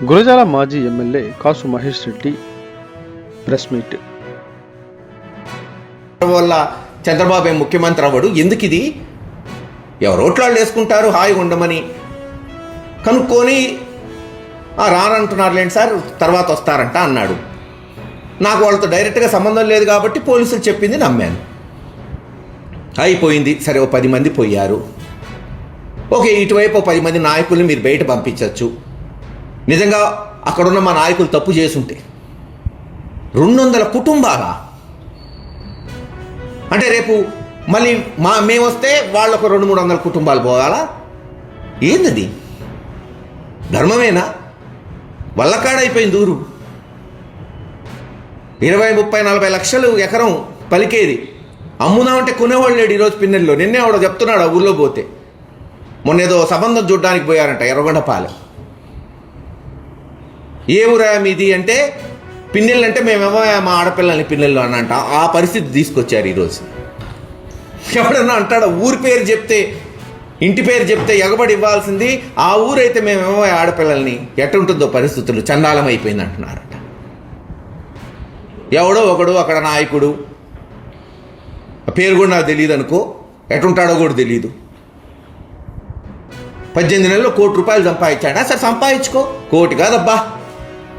గురజాల మాజీ ఎమ్మెల్యే కాసు Mahesh Reddy press meet. వల్ల చంద్రబాబు ముఖ్యమంత్రి అవ్వడు, ఎందుకు ఇది ఎవరు ఓట్లాళ్ళు వేసుకుంటారు హాయిగా ఉండమని కనుక్కొని రానంటున్నారులేండి సార్ తర్వాత వస్తారంట అన్నాడు. నాకు వాళ్ళతో డైరెక్ట్గా సంబంధం లేదు కాబట్టి పోలీసులు చెప్పింది నమ్మాను. అయిపోయింది, సరే ఓ 10 మంది పోయారు. ఓకే, ఇటువైపు 10 మంది నాయకుల్ని మీరు బయట పంపించవచ్చు. నిజంగా అక్కడున్న మా నాయకులు తప్పు చేసుంటే 200 కుటుంబాలా అంటే రేపు మళ్ళీ మేము వస్తే వాళ్ళకు 200-300 కుటుంబాలు పోవాలా? ఏందది? ధర్మమేనా? వల్లకాడైపోయింది ఊరు. 20-30-40 లక్షలు ఎకరం పలికేది అమ్ముదామంటే కొనేవాళ్ళు లేడు ఈరోజు పిన్నెల్లో. నిన్నే ఆవిడ చెప్తున్నాడు ఆ ఊళ్ళో పోతే. మొన్న ఏదో సంబంధం చూడడానికి పోయారంట ఎర్రగొండపాలెం. ఏ ఊరా మీది అంటే పిన్నెళ్ళు అంటే మేమేమో మా ఆడపిల్లల్ని పిన్నెళ్ళు అని అంట. ఆ పరిస్థితి తీసుకొచ్చారు ఈరోజు. ఎవడన్నా అంటాడు ఊరి పేరు చెప్తే ఇంటి పేరు చెప్తే ఎగబడి ఇవ్వాల్సింది ఆ ఊరైతే మేమేమో ఆడపిల్లల్ని ఎట్టుంటుందో పరిస్థితులు చండాలం అయిపోయింది అంటున్నారట. ఎవడో ఒకడు అక్కడ నాయకుడు, పేరు కూడా నాకు తెలియదు అనుకో, ఎటుంటాడో కూడా తెలియదు. 18 నెలల్లో ₹1 కోటి సంపాదించాడా? సరే సంపాదించుకో, 1 కోటి కాదబ్బా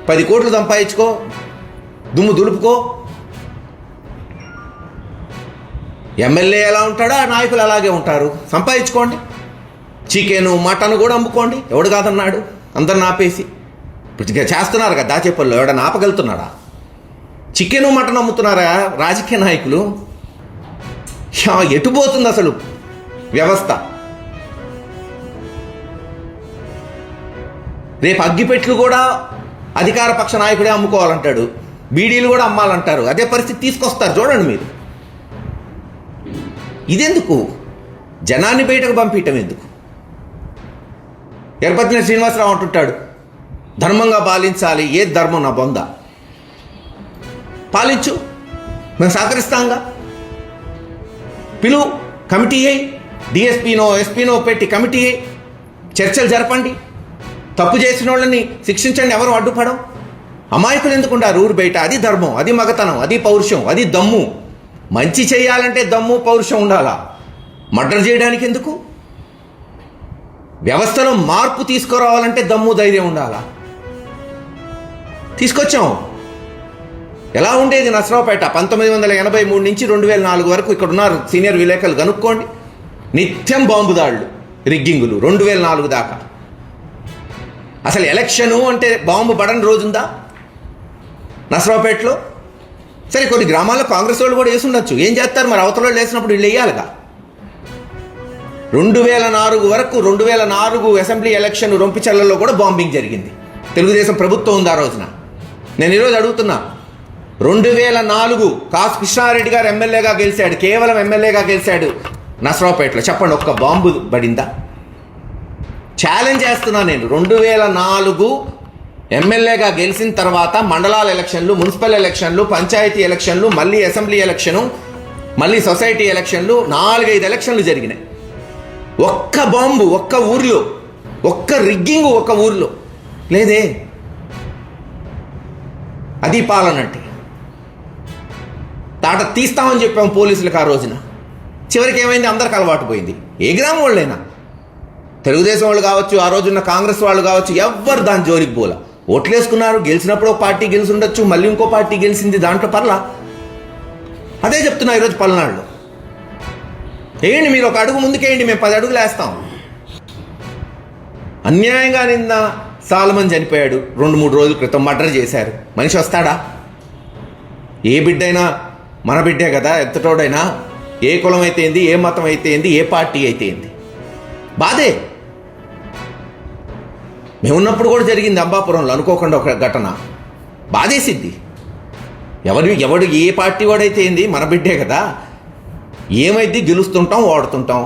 10 కోట్లు సంపాదించుకో, దుమ్ము దులుపుకో. ఎమ్మెల్యే ఎలా ఉంటాడో ఆ నాయకులు అలాగే ఉంటారు. సంపాదించుకోండి, చికెను మటన్ కూడా అమ్ముకోండి, ఎవడు కాదన్నాడు. అందరిని ఆపేసి ఇప్పుడు చేస్తున్నారు కదా దాచేపల్లిలో. ఎవడన్నా ఆపగలుగుతున్నాడా? చికెను మటన్ అమ్ముతున్నారా రాజకీయ నాయకులు? ఎటుపోతుంది అసలు వ్యవస్థ? రేపు అగ్గిపెట్లు కూడా అధికార పక్ష నాయకుడే అమ్ముకోవాలంటాడు, బీడీలు కూడా అమ్మాలంటారు. అదే పరిస్థితి తీసుకొస్తారు చూడండి మీరు. ఇదెందుకు? జనాన్ని బయటకు పంపించటం ఎందుకు? ఎర్రపతిని శ్రీనివాసరావు అంటుంటాడు ధర్మంగా పాలించాలి. ఏ ధర్మం నా బొంద? పాలించు, మేము సహకరిస్తాంగా. పిలువు, కమిటీ అయ్యి డిఎస్పీనో ఎస్పీనో పెట్టి కమిటీ అయ్యి చర్చలు జరపండి. తప్పు చేసిన వాళ్ళని శిక్షించండి, ఎవరు అడ్డుపడం. అమాయకులు ఎందుకుంటారు ఊరు బయట? అది ధర్మం, అది మగతనం, అది పౌరుషం, అది దమ్ము. మంచి చేయాలంటే దమ్ము పౌరుషం ఉండాలా, మర్డర్ చేయడానికి ఎందుకు? వ్యవస్థలో మార్పు తీసుకురావాలంటే దమ్ము ధైర్యం ఉండాలా. తీసుకొచ్చాం. ఎలా ఉండేది నసరావుపేట 1983 నుంచి 2004 వరకు? ఇక్కడ ఉన్నారు సీనియర్ విలేకరులు, కనుక్కోండి. నిత్యం బాంబు దాడులు, రిగ్గింగులు 2004 దాకా. అసలు ఎలక్షను అంటే బాంబు పడని రోజుందా నసరావుపేటలో? సరే కొన్ని గ్రామాల్లో కాంగ్రెస్ వాళ్ళు కూడా వేసి ఉండొచ్చు. ఏం చేస్తారు మరి? అవతల వాళ్ళు వేసినప్పుడు వీళ్ళు వేయాలిగా. 2004 వరకు 2004 అసెంబ్లీ ఎలక్షన్ రొంపిచర్లలో కూడా బాంబింగ్ జరిగింది. తెలుగుదేశం ప్రభుత్వం ఉంది ఆ రోజున. నేను ఈరోజు అడుగుతున్నా, 2004 కాసు కృష్ణారెడ్డి గారు ఎమ్మెల్యేగా గెలిచాడు, కేవలం ఎమ్మెల్యేగా గెలిచాడు నసరావుపేటలో. చెప్పండి, ఒక్క బాంబు పడిందా? ఛాలెంజ్ చేస్తున్నా నేను. 2004 ఎమ్మెల్యేగా గెలిచిన తర్వాత మండలాల ఎలక్షన్లు, మున్సిపల్ ఎలక్షన్లు, పంచాయతీ ఎలక్షన్లు, మళ్ళీ అసెంబ్లీ ఎలక్షను, మళ్ళీ సొసైటీ ఎలక్షన్లు, 4-5 ఎలక్షన్లు జరిగినాయి. ఒక్క బాంబు ఒక్క ఊర్లో, ఒక్క రిగ్గింగ్ ఒక్క ఊర్లో లేదే. అది పాలనంటే. తాట తీస్తామని చెప్పాము పోలీసులకు ఆ రోజున. చివరికి ఏమైంది? అందరికి అలవాటు పోయింది. ఏ గ్రామం వాళ్ళైనా, తెలుగుదేశం వాళ్ళు కావచ్చు, ఆ రోజున్న కాంగ్రెస్ వాళ్ళు కావచ్చు, ఎవ్వరు దాని జోలికి పోలా. ఓట్లు వేసుకున్నారు, గెలిచినప్పుడు ఒక పార్టీ గెలిచి ఉండొచ్చు, మళ్ళీ ఇంకో పార్టీ గెలిచింది, దాంట్లో పర్లా. అదే చెప్తున్నా ఈరోజు పల్నాడులో. వేయండి, మీరు 1 అడుగు ముందుకేయండి, మేము 10 అడుగులు వేస్తాం. అన్యాయంగా నిన్న సాల్మన్ చనిపోయాడు 2-3 రోజుల క్రితం, మర్డర్ చేశారు. మనిషి వస్తాడా? ఏ బిడ్డైనా మన బిడ్డే కదా, ఎంతటోడైనా. ఏ కులం అయితే ఏంది, ఏ మతం అయితే ఏంది, ఏ పార్టీ అయితే ఏంది, బాధే. మేమున్నప్పుడు కూడా జరిగింది అంబాపురంలో అనుకోకుండా ఒక ఘటన. బాధేసిద్ది. ఎవడు ఏ పార్టీ వాడైతే ఏంది, మన బిడ్డే కదా. ఏమైంది? గెలుస్తుంటాం, ఓడుతుంటాం.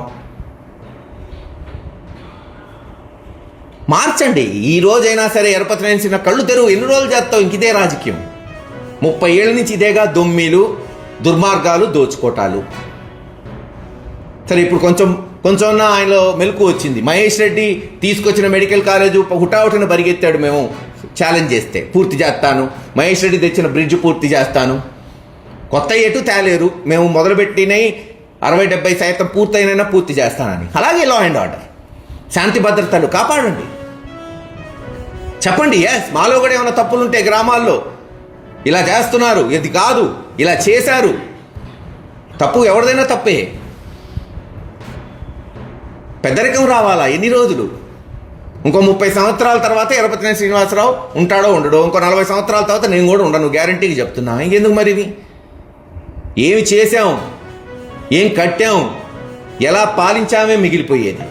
మార్చండి. ఈ రోజైనా సరే ఎరపతిన కళ్ళు తెరువు. ఎన్ని రోజులు చేస్తావు? ఇంక ఇదే రాజకీయం. 30 ఏళ్ళ నుంచి ఇదేగా, దొమ్మీలు, దుర్మార్గాలు, దోచుకోటాలు. సరే ఇప్పుడు కొంచెం ఆయనలో మెలకు వచ్చింది. మహేష్ రెడ్డి తీసుకొచ్చిన మెడికల్ కాలేజు హుటాహుటిన పరిగెత్తాడు. మేము ఛాలెంజ్ చేస్తే పూర్తి చేస్తాను, మహేష్ రెడ్డి తెచ్చిన బ్రిడ్జ్ పూర్తి చేస్తాను, కొత్త ఎటు తేలేరు, మేము మొదలుపెట్టినవి 60-70% పూర్తయినైనా పూర్తి చేస్తానని. అలాగే లా అండ్ ఆర్డర్, శాంతి భద్రతలు కాపాడండి. చెప్పండి, ఎస్ మాలో కూడా ఏమైనా తప్పులుంటే గ్రామాల్లో ఇలా చేస్తున్నారు, ఇది కాదు ఇలా చేశారు, తప్పు ఎవరిదైనా తప్పే. పెద్దరికం రావాలా ఎన్ని రోజులు? ఇంకో 30 సంవత్సరాల తర్వాత ఎరపతినేని శ్రీనివాసరావు ఉంటాడో ఉండడో, ఇంకో 40 సంవత్సరాల తర్వాత నేను కూడా ఉండను, గ్యారంటీకి చెప్తున్నా. ఇంకెందుకు మరి ఇవి? ఏమి చేశాం, ఏం కట్టాం, ఎలా పాలించామే మిగిలిపోయేది.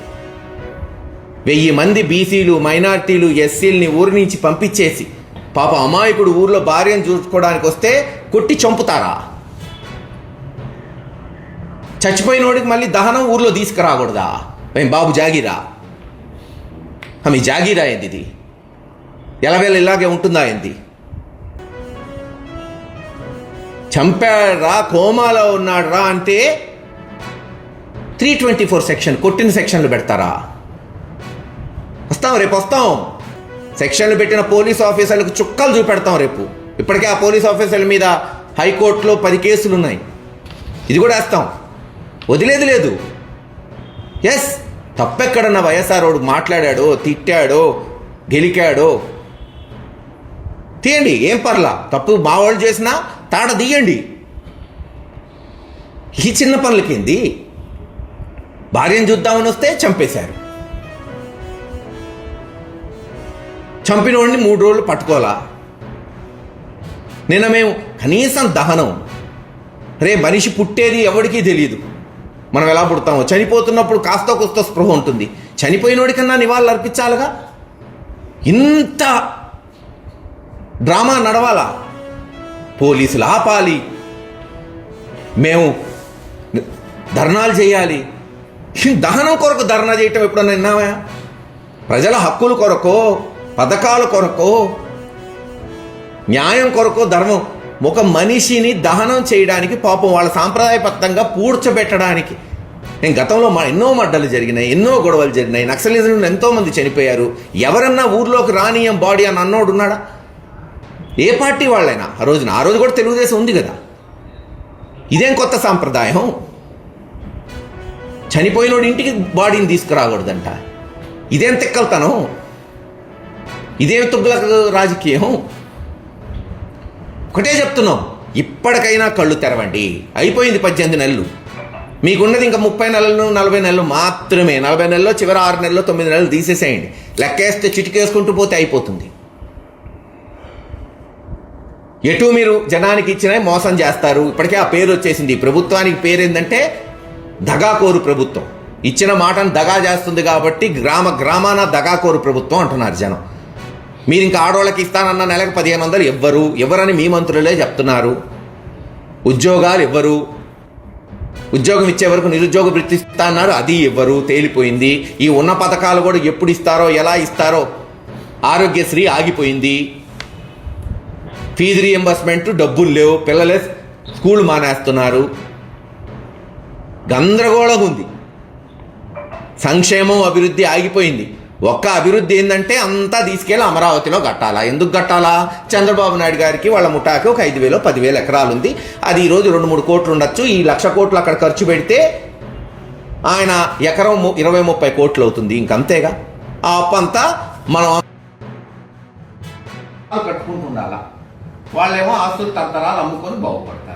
1000 మంది బీసీలు, మైనార్టీలు, ఎస్సీలని ఊరి నుంచి పంపించేసి పాప అమాయకుడు ఊర్లో భార్యను చూసుకోవడానికి వస్తే కొట్టి చంపుతారా? చచ్చిపోయినోడికి మళ్ళీ దహనం ఊర్లో తీసుకురాకూడదా? ఏం బాబు జాగీరా? మీ జాగీరా ఏంది ఇది? ఎలావేళ ఇలాగే ఉంటుందా ఏంది? చంపాడ్రా, కోమాలో ఉన్నాడ్రా అంటే 324 సెక్షన్, కొట్టిన సెక్షన్లు పెడతారా? వస్తాం, రేపు వస్తాం. సెక్షన్లు పెట్టిన పోలీస్ ఆఫీసర్లకు చుక్కలు చూపెడతాం రేపు. ఇప్పటికే ఆ పోలీస్ ఆఫీసర్ల మీద హైకోర్టులో 10 కేసులు ఉన్నాయి. ఇది కూడా వేస్తాం, వదిలేది లేదు. ఎస్, తప్పెక్కడన్నా వైఎస్ఆర్ వాడు మాట్లాడాడో, తిట్టాడో, గెలికాడో తీయండి, ఏం పర్లా. తప్పు మా వాళ్ళు చేసినా తాట తీయండి. ఈ చిన్న పనులకేంది? భార్యను చూద్దామని వస్తే చంపేశారు. చంపినోడిని 3 రోజులు పట్టుకోవాలా? నిన్న మేము కనీసం దహనం, రే మనిషి పుట్టేది ఎవరికీ తెలియదు, మనం ఎలా పుడతామో. చనిపోతున్నప్పుడు కాస్త కూస్త స్పృహ ఉంటుంది, చనిపోయినోడికన్నా నివాళులు అర్పించాలిగా. ఇంత డ్రామా నడవాలా? పోలీసులు ఆపాలి, మేము ధర్నాలు చేయాలి. దహనం కొరకు ధర్నా చేయటం ఎప్పుడన్నా విన్నావా? ప్రజల హక్కుల కొరకో, పథకాల కొరకో, న్యాయం కొరకో ధర్మం. ఒక మనిషిని దహనం చేయడానికి, పాపం వాళ్ళ సాంప్రదాయబద్ధంగా పూడ్చబెట్టడానికి. నేను గతంలో ఎన్నో మడ్డలు జరిగినాయి, ఎన్నో గొడవలు జరిగినాయి, నక్సలిజంలో ఎంతోమంది చనిపోయారు. ఎవరన్నా ఊర్లోకి రానియం బాడీ అని అన్నోడు ఉన్నాడా? ఏ పార్టీ వాళ్ళైనా ఆ రోజు కూడా తెలుగుదేశం ఉంది కదా. ఇదేం కొత్త సాంప్రదాయం? చనిపోయినోడి ఇంటికి బాడీని తీసుకురాకూడదంట. ఇదేం తిక్కలుతనం? ఇదేం తుగ్లక్ రాజకీయం? ఒకటే చెప్తున్నాం, ఇప్పటికైనా కళ్ళు తెరవండి. అయిపోయింది 18 నెలలు. మీకున్నది ఇంకా 30 నెలలు, 40 నెలలు మాత్రమే. 40 నెలల్లో చివరి 6 నెలల్లో 9 నెలలు తీసేసేయండి. లెక్కేస్తే చిటికేసుకుంటూ పోతే అయిపోతుంది. ఎటు మీరు జనానికి ఇచ్చినా మోసం చేస్తారు. ఇప్పటికే ఆ పేరు వచ్చేసింది. ఈ ప్రభుత్వానికి పేరు ఏంటంటే దగాకోరు ప్రభుత్వం. ఇచ్చిన మాటను దగా చేస్తుంది కాబట్టి గ్రామాన దగాకోరు ప్రభుత్వం అంటున్నారు జనం. మీరు ఇంకా ఆడవాళ్ళకి ఇస్తానన్న నెలకు 1500 ఎవరని మీ మంత్రులే చెప్తున్నారు. ఉద్యోగాలు ఇవ్వరు, ఉద్యోగం ఇచ్చే వరకు నిరుద్యోగ వృత్తి ఇస్తా అన్నారు, అది ఇవ్వరు, తేలిపోయింది. ఈ ఉన్న పథకాలు కూడా ఎప్పుడు ఇస్తారో, ఎలా ఇస్తారో. ఆరోగ్యశ్రీ ఆగిపోయింది, ఫీజు రీఎంబర్స్మెంట్ డబ్బులు లేవు, పిల్లలే స్కూల్ మానేస్తున్నారు, గందరగోళంగా ఉంది. సంక్షేమం, అభివృద్ధి ఆగిపోయింది. ఒక్క అభివృద్ధి ఏంటంటే అంతా తీసుకెళ్ళి అమరావతిలో కట్టాలా? ఎందుకు కట్టాలా? చంద్రబాబు నాయుడు గారికి వాళ్ళ ముఠాకి ఒక 5,000 10,000 ఎకరాలు ఉంది. అది ఈరోజు 2-3 కోట్లు ఉండొచ్చు. ఈ 1,00,000 కోట్లు అక్కడ ఖర్చు పెడితే ఆయన ఎకరం 20-30 కోట్లు అవుతుంది. ఇంకంతేగా. ఆ అప్పంతా మనం కట్టుకుంటూ ఉండాలా. వాళ్ళేమో ఆస్తులు తరతరాలు అమ్ముకొని బాగుపడతారు.